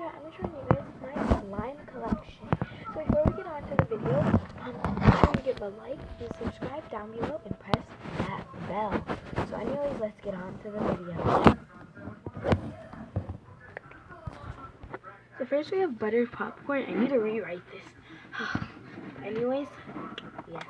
video, I'm showing you guys my slime collection. So before we get on to the video, make sure you give a like, and subscribe down below, and press that bell. So anyways, let's get on to the video. So first we have buttered popcorn. I need to rewrite this. Anyways, yeah.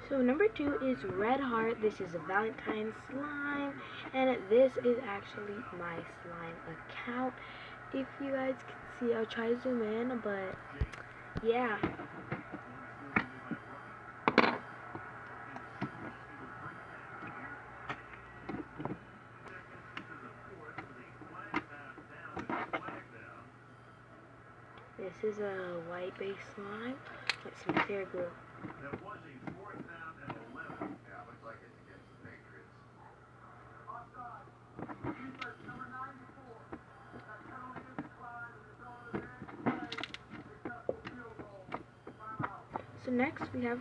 So number 2 is Red Heart. This is a Valentine's slime, and this is actually my slime account. If you guys can see, I'll try to zoom in, but yeah. This is a white base slime with some clear glue. So next we have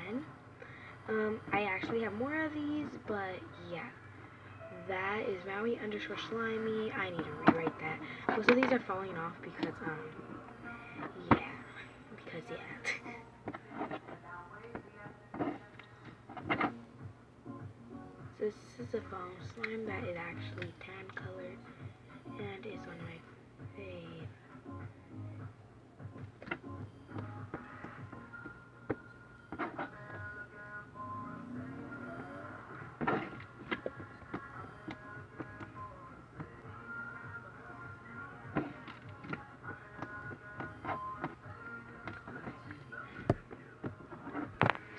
10. I actually have more of these, but yeah. That is Maui underscore slimy. I need to rewrite that. Most of these are falling off because, yeah. So this is a foam slime that is actually tan colored and is on my fave.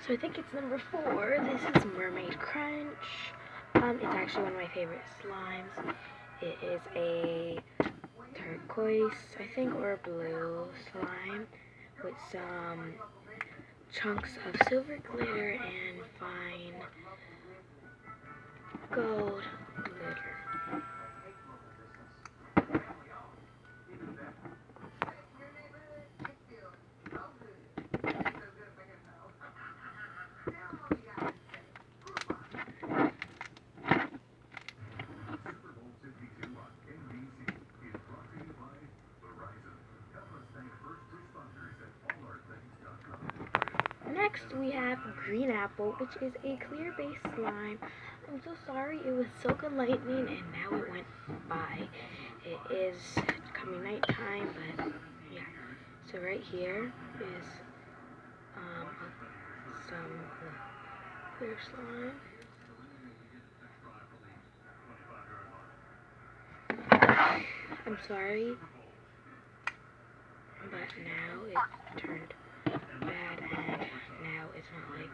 So I think it's number 4. This is Mermaid Crunch. It's actually one of my favorite slimes. It is a turquoise, I think, or blue slime with some chunks of silver glitter and fine gold glitter. Next we have Green Apple, which is a clear base slime. I'm so sorry, it was Silk and Lightning and now it went by. It is coming nighttime, but yeah. So right here is some clear slime. I'm sorry, but now it's turned bad and now it's not like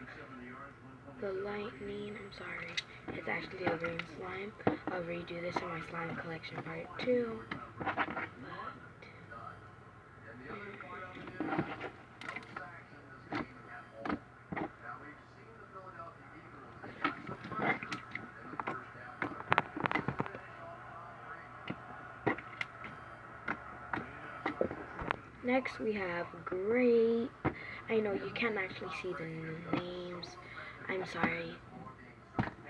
the lightning. I'm sorry, it's actually a green slime. I'll redo this in my slime collection part 2. Next we have Grape. I know you can't actually see the names. I'm sorry.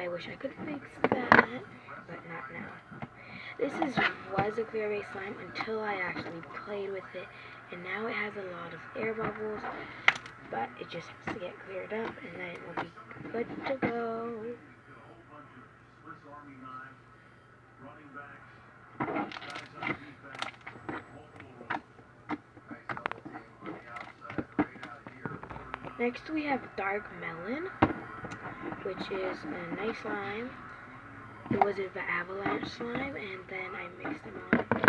I wish I could fix that, but not now. This was a clear base slime until I actually played with it, and now it has a lot of air bubbles, but it just has to get cleared up, and then it will be good to go. Next we have Dark Melon. which is a nice slime. It was the avalanche slime, and then I mixed them all up.